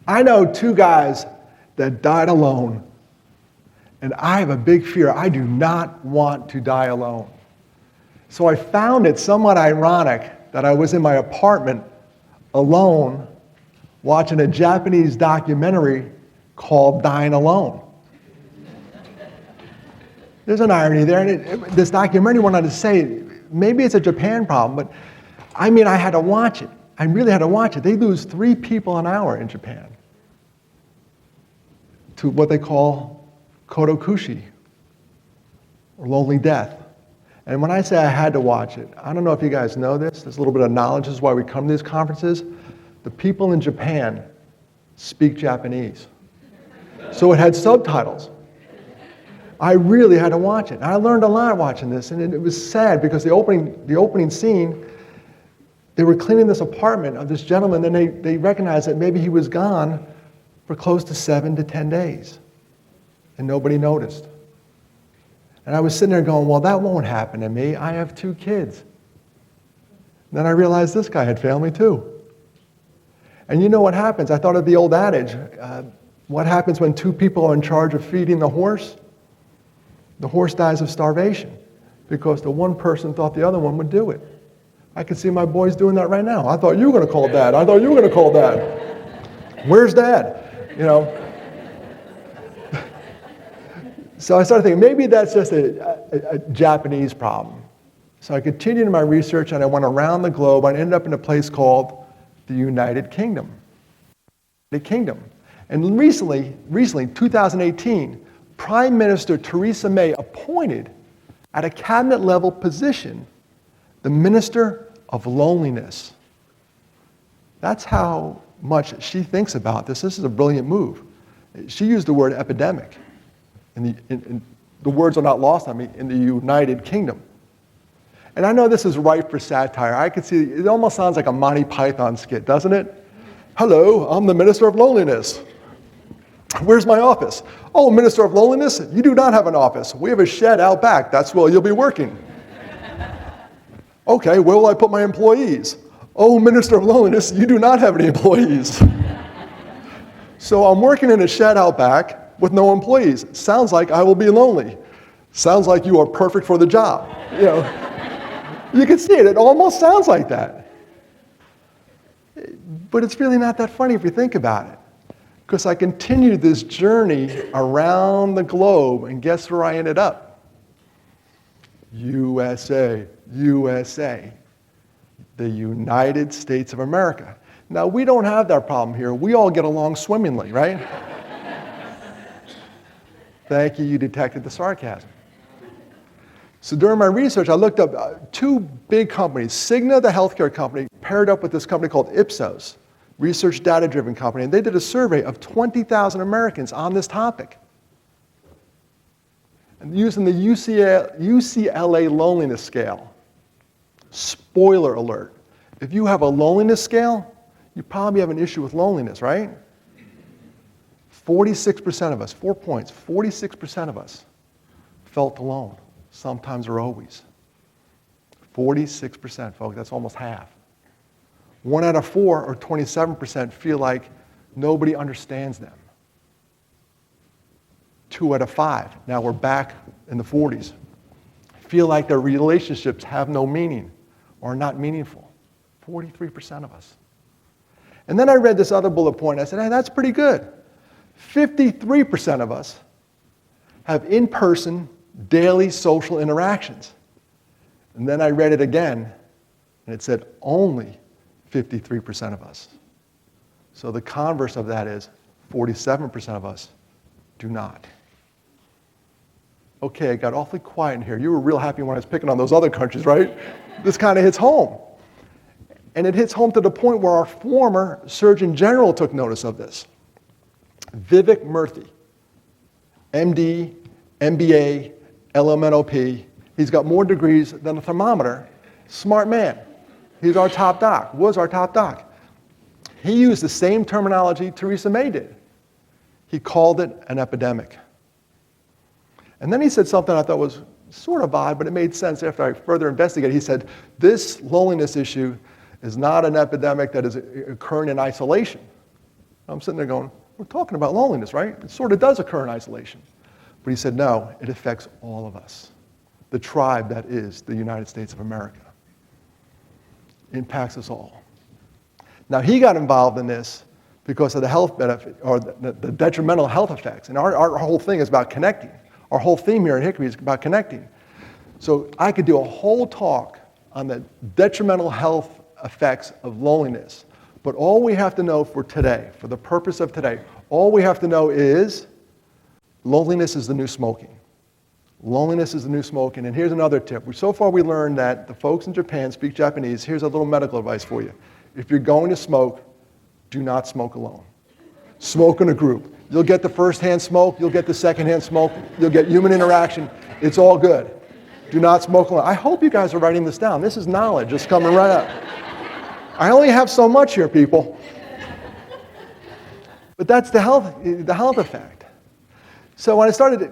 I know two guys that died alone, and I have a big fear. I do not want to die alone. So I found it somewhat ironic that I was in my apartment alone watching a Japanese documentary called Dying Alone. There's an irony there, and this documentary went on to say, maybe it's a Japan problem, but I had to watch it. I really had to watch it. They lose 3 people an hour in Japan to what they call kodokushi, or lonely death. And when I say I had to watch it, I don't know if you guys know this, there's a little bit of knowledge, this is why we come to these conferences. The people in Japan speak Japanese. So it had subtitles. I really had to watch it. I learned a lot watching this, and it was sad because the opening scene, they were cleaning this apartment of this gentleman, and they recognized that maybe he was gone for close to 7 to 10 days, and nobody noticed. And I was sitting there going, well, that won't happen to me. I have 2 kids. And then I realized this guy had family too. And you know what happens? I thought of the old adage, what happens when 2 people are in charge of feeding the horse? The horse dies of starvation because the one person thought the other one would do it. I can see my boys doing that right now. I thought you were going to call Dad. I thought you were going to call Dad. Where's Dad? So I started thinking, maybe that's just a Japanese problem. So I continued my research and I went around the globe. I ended up in a place called the United Kingdom. And recently, 2018, Prime Minister Theresa May appointed at a cabinet level position the Minister of Loneliness. That's how much she thinks about this. This is a brilliant move. She used the word epidemic. The words are not lost on me, in the United Kingdom. And I know this is ripe for satire. I can see, it almost sounds like a Monty Python skit, doesn't it? Hello, I'm the Minister of Loneliness. Where's my office? Oh, Minister of Loneliness, you do not have an office. We have a shed out back. That's where you'll be working. Okay, where will I put my employees? Oh, Minister of Loneliness, you do not have any employees. So I'm working in a shed out back with no employees. Sounds like I will be lonely. Sounds like you are perfect for the job. You can see it. It almost sounds like that. But it's really not that funny if you think about it. Because I continued this journey around the globe, and guess where I ended up? USA, the United States of America. Now, we don't have that problem here. We all get along swimmingly, right? Thank you, you detected the sarcasm. So during my research, I looked up 2 big companies. Cigna, the healthcare company, paired up with this company called Ipsos, research data-driven company, and they did a survey of 20,000 Americans on this topic. And using the UCLA loneliness scale. Spoiler alert, if you have a loneliness scale, you probably have an issue with loneliness, right? 46% of us, 4 points, 46% of us felt alone, sometimes or always. 46%, folks, that's almost half. 1 out of 4, or 27%, feel like nobody understands them. 2 out of 5, now we're back in the 40s, feel like their relationships have no meaning or are not meaningful. 43% of us. And then I read this other bullet point, and I said, hey, that's pretty good. 53% of us have in-person, daily social interactions. And then I read it again, and it said only 53% of us. So the converse of that is 47% of us do not. Okay, it got awfully quiet in here. You were real happy when I was picking on those other countries, right? This kind of hits home. And it hits home to the point where our former Surgeon General took notice of this. Vivek Murthy, MD, MBA, LMNOP. He's got more degrees than a thermometer. Smart man. He's our top doc, was our top doc. He used the same terminology Theresa May did. He called it an epidemic. And then he said something I thought was sort of odd, but it made sense after I further investigated. He said, this loneliness issue is not an epidemic that is occurring in isolation. I'm sitting there going, we're talking about loneliness, right? It sort of does occur in isolation. But he said, no, it affects all of us. The tribe that is the United States of America. It impacts us all. Now, he got involved in this because of the health benefit, or the detrimental health effects. And our whole thing is about connecting. Our whole theme here at Hickory is about connecting. So I could do a whole talk on the detrimental health effects of loneliness. But all we have to know for today, for the purpose of today, all we have to know is loneliness is the new smoking. Loneliness is the new smoking. And here's another tip. So far we learned that the folks in Japan speak Japanese. Here's a little medical advice for you. If you're going to smoke, do not smoke alone. Smoke in a group. You'll get the first-hand smoke, you'll get the second-hand smoke, you'll get human interaction. It's all good. Do not smoke alone. I hope you guys are writing this down. This is knowledge just coming right up. I only have so much here, people. But that's the health effect. So when I started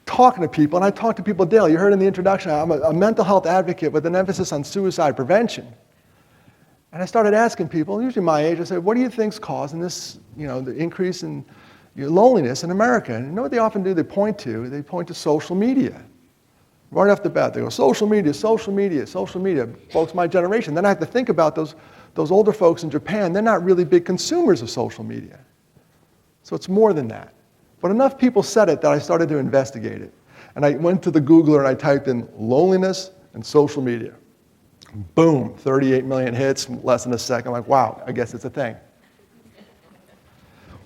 talking to people, and I talk to people daily, you heard in the introduction, I'm a mental health advocate with an emphasis on suicide prevention. And I started asking people, usually my age, I said, what do you think's causing this, the increase in loneliness in America? And you know what they often do? They point to social media. Right off the bat, they go, social media, social media, social media. Folks my generation. Then I have to think about those older folks in Japan. They're not really big consumers of social media. So it's more than that. But enough people said it that I started to investigate it. And I went to the Googler and I typed in loneliness and social media. Boom, 38 million hits, less than a second. I'm like, wow, I guess it's a thing.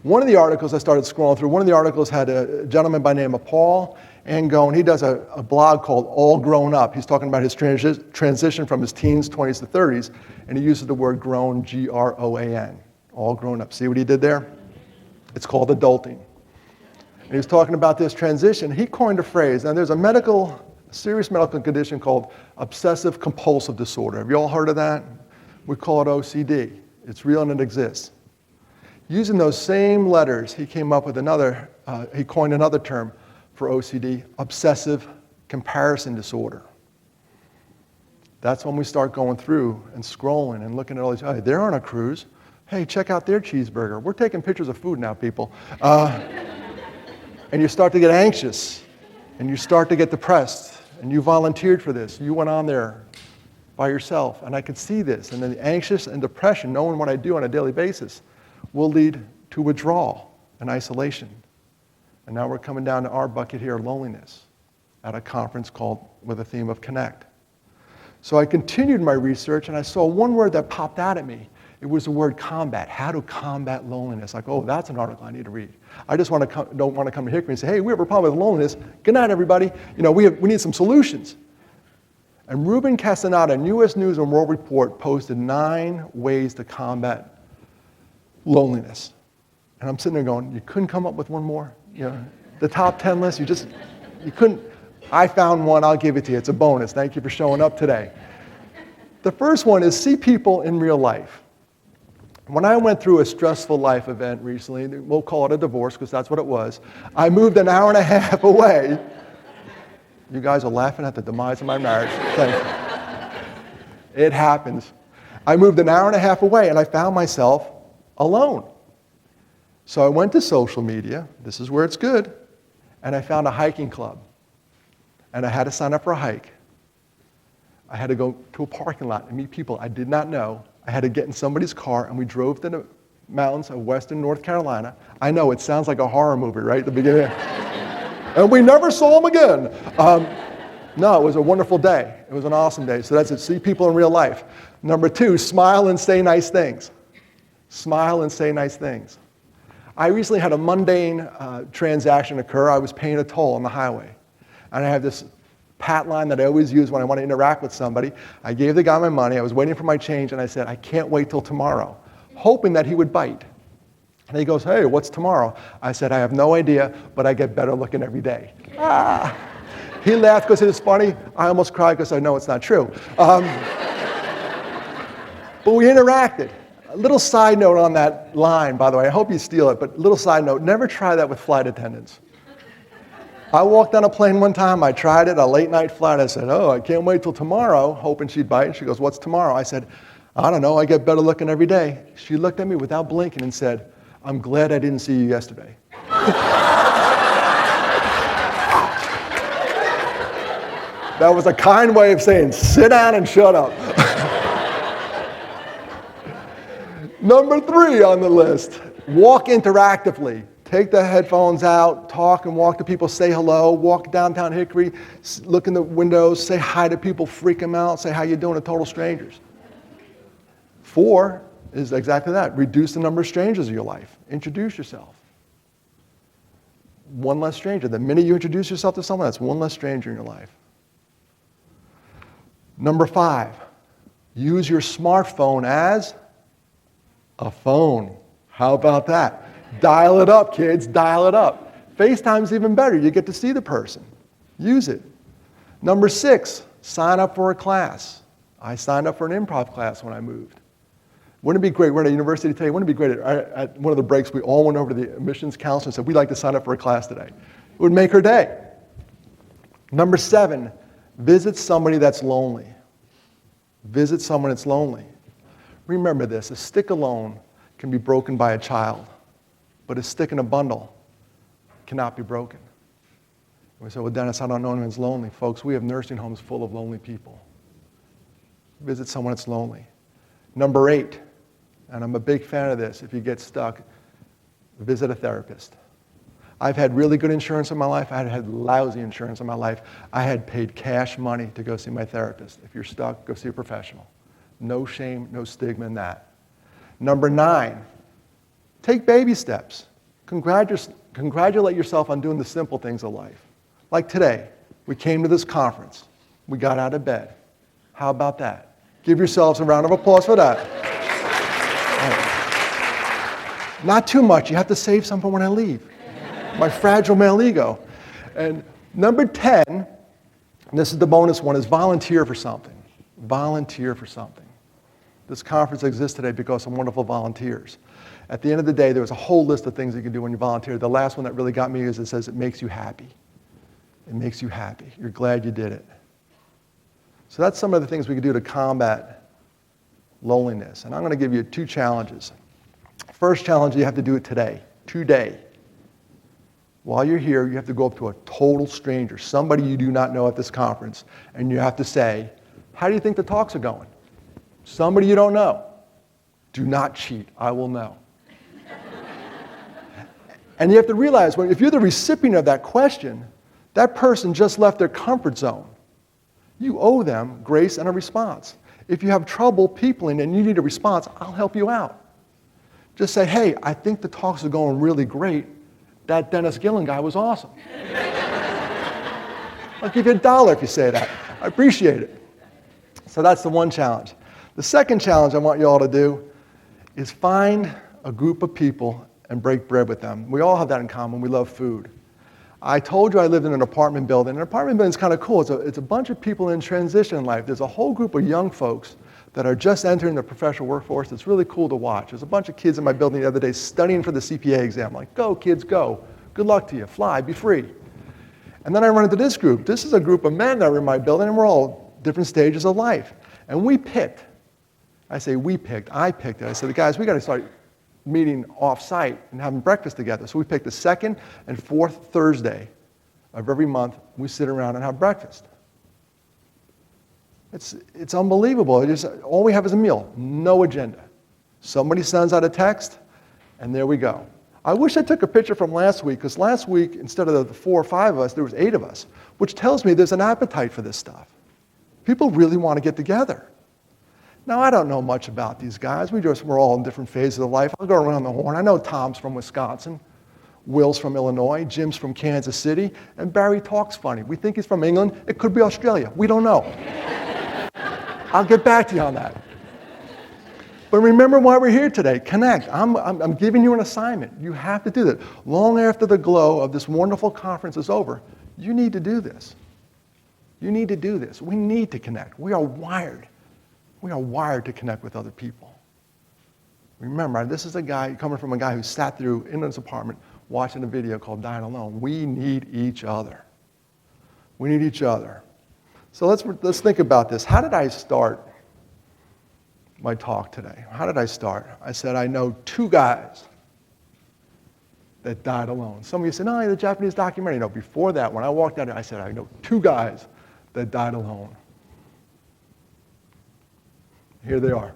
One of the articles I started scrolling through, one of the articles had a gentleman by the name of Paul Angone. He does a blog called All Grown Up. He's talking about his transition from his teens, 20s to 30s, and he uses the word grown, G-R-O-A-N, all grown up. See what he did there? It's called adulting. And he was talking about this transition. He coined a phrase, and there's a serious medical condition called obsessive compulsive disorder. Have you all heard of that? We call it OCD. It's real and it exists. Using those same letters, he came up with he coined another term for OCD, obsessive comparison disorder. That's when we start going through and scrolling and looking at all these, hey, they're on a cruise. Hey, check out their cheeseburger. We're taking pictures of food now, people. And you start to get anxious, and you start to get depressed, and you volunteered for this. You went on there by yourself, and I could see this. And then the anxious and depression, knowing what I do on a daily basis, will lead to withdrawal and isolation. And now we're coming down to our bucket here, loneliness, at a conference with a theme of Connect. So I continued my research, and I saw one word that popped out at me. It was the word combat, how to combat loneliness. Like, oh, that's an article I need to read. I just don't want to come to Hickory and say, hey, we have a problem with loneliness. Good night, everybody. We need some solutions. And Ruben Castaneda in U.S. News and World Report posted 9 ways to combat loneliness. And I'm sitting there going, you couldn't come up with one more? The top 10 list, you couldn't. I found one, I'll give it to you. It's a bonus. Thank you for showing up today. The first one is see people in real life. When I went through a stressful life event recently, we'll call it a divorce because that's what it was, I moved an hour and a half away. You guys are laughing at the demise of my marriage. Thank you. It happens. I moved an hour and a half away and I found myself alone. So I went to social media, this is where it's good, and I found a hiking club. And I had to sign up for a hike. I had to go to a parking lot and meet people I did not know. I had to get in somebody's car and we drove to the mountains of western North Carolina. I know, it sounds like a horror movie, right, at the beginning. And we never saw them again. No, it was a wonderful day. It was an awesome day. So that's it, see people in real life. Number 2, smile and say nice things. Smile and say nice things. I recently had a mundane transaction occur. I was paying a toll on the highway. And I have this pat line that I always use when I want to interact with somebody. I gave the guy my money. I was waiting for my change, and I said, I can't wait till tomorrow, hoping that he would bite. And he goes, hey, what's tomorrow? I said, I have no idea, but I get better looking every day. He laughed because it was funny. I almost cried because I know it's not true. But we interacted. A little side note on that line, by the way. I hope you steal it, but little side note, never try that with flight attendants. I walked on a plane one time, I tried it, a late night flight. I said, oh, I can't wait till tomorrow, hoping she'd bite. And she goes, what's tomorrow? I said, I don't know, I get better looking every day. She looked at me without blinking and said, I'm glad I didn't see you yesterday. That was a kind way of saying, sit down and shut up. Number 3 on the list, walk interactively. Take the headphones out, talk and walk to people, say hello, walk downtown Hickory, look in the windows, say hi to people, freak them out, say how you doing to total strangers. 4 is exactly that, reduce the number of strangers in your life. Introduce yourself. One less stranger. The minute you introduce yourself to someone, that's one less stranger in your life. Number 5, use your smartphone as a phone. How about that? Dial it up, kids, dial it up. FaceTime's even better. You get to see the person. Use it. Number 6, sign up for a class. I signed up for an improv class when I moved. Wouldn't it be great? We're at a university today. Wouldn't it be great? At one of the breaks, we all went over to the admissions counselor and said, we'd like to sign up for a class today. It would make her day. Number 7, visit somebody that's lonely. Visit someone that's lonely. Remember this, a stick alone can be broken by a child, but a stick in a bundle cannot be broken. And we say, well, Dennis, I don't know anyone's lonely. Folks, we have nursing homes full of lonely people. Visit someone that's lonely. Number 8, and I'm a big fan of this, if you get stuck, visit a therapist. I've had really good insurance in my life. I had lousy insurance in my life. I had paid cash money to go see my therapist. If you're stuck, go see a professional. No shame, no stigma in that. Number 9, take baby steps. Congratulate yourself on doing the simple things of life. Like today, we came to this conference. We got out of bed. How about that? Give yourselves a round of applause for that. Right. Not too much. You have to save something when I leave. My fragile male ego. And number 10, and this is the bonus one, is volunteer for something. Volunteer for something. This conference exists today because of wonderful volunteers. At the end of the day, there's a whole list of things you can do when you volunteer. The last one that really got me is it says it makes you happy. It makes you happy. You're glad you did it. So that's some of the things we can do to combat loneliness. And I'm going to give you 2 challenges. First challenge, you have to do it today. While you're here, you have to go up to a total stranger, somebody you do not know at this conference, and you have to say, how do you think the talks are going? Somebody you don't know. Do not cheat. I will know. And you have to realize, if you're the recipient of that question, that person just left their comfort zone. You owe them grace and a response. If you have trouble peopling and you need a response, I'll help you out. Just say, hey, I think the talks are going really great. That Dennis Gillan guy was awesome. I'll give you $1 if you say that. I appreciate it. So that's the one challenge. The second challenge I want you all to do is find a group of people and break bread with them. We all have that in common. We love food. I told you I lived in an apartment building. An apartment building is kind of cool. It's a bunch of people in transition in life. There's a whole group of young folks that are just entering the professional workforce. It's really cool to watch. There's a bunch of kids in my building the other day studying for the CPA exam. Like, go kids, go. Good luck to you. Fly, be free. And then I run into this group. This is a group of men that are in my building, and we're all different stages of life. And we picked. I picked it. I said, guys, we got to start meeting off-site and having breakfast together. So we picked the 2nd and 4th Thursday of every month. We sit around and have breakfast. It's unbelievable. All we have is a meal, no agenda. Somebody sends out a text, and there we go. I wish I took a picture from last week, because last week, instead of the 4 or 5 of us, there was 8 of us, which tells me there's an appetite for this stuff. People really want to get together. Now, I don't know much about these guys. We're all in different phases of life. I'll go around the horn. I know Tom's from Wisconsin, Will's from Illinois, Jim's from Kansas City, and Barry talks funny. We think he's from England. It could be Australia. We don't know. I'll get back to you on that. But remember why we're here today. Connect. I'm giving you an assignment. You have to do that. Long after the glow of this wonderful conference is over, you need to do this. You need to do this. We need to connect. We are wired. We are wired to connect with other people. Remember, this is a guy coming from a guy who sat through in his apartment watching a video called Dying Alone. We need each other. We need each other. So let's think about this. How did I start my talk today. How did I start? I said, I know 2 guys that died alone. Some of you said, no, the Japanese documentary. No, before that, when I walked out there, I said, I know 2 guys that died alone. Here they are.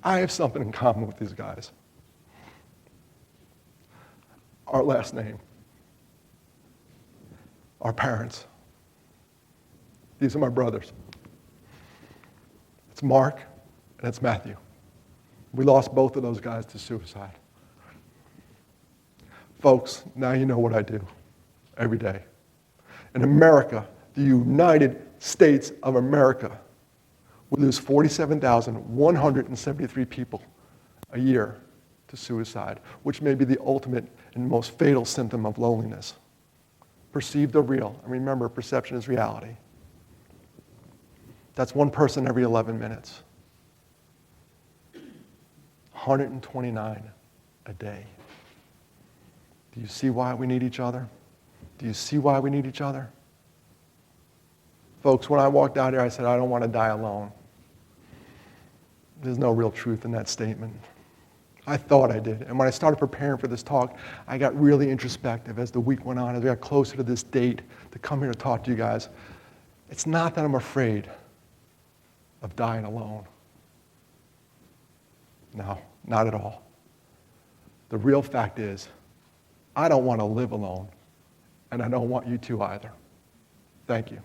I have something in common with these guys. Our last name. Our parents. These are my brothers. It's Mark and it's Matthew. We lost both of those guys to suicide. Folks, now you know what I do every day. In America, the United States of America, we lose 47,173 people a year to suicide, which may be the ultimate and most fatal symptom of loneliness. Perceived or real. And remember, perception is reality. That's 1 person every 11 minutes. 129 a day. Do you see why we need each other? Do you see why we need each other? Folks, when I walked out here, I said, I don't want to die alone. There's no real truth in that statement. I thought I did. And when I started preparing for this talk, I got really introspective as the week went on, as we got closer to this date to come here to talk to you guys. It's not that I'm afraid of dying alone. No, not at all. The real fact is, I don't want to live alone, and I don't want you to either. Thank you.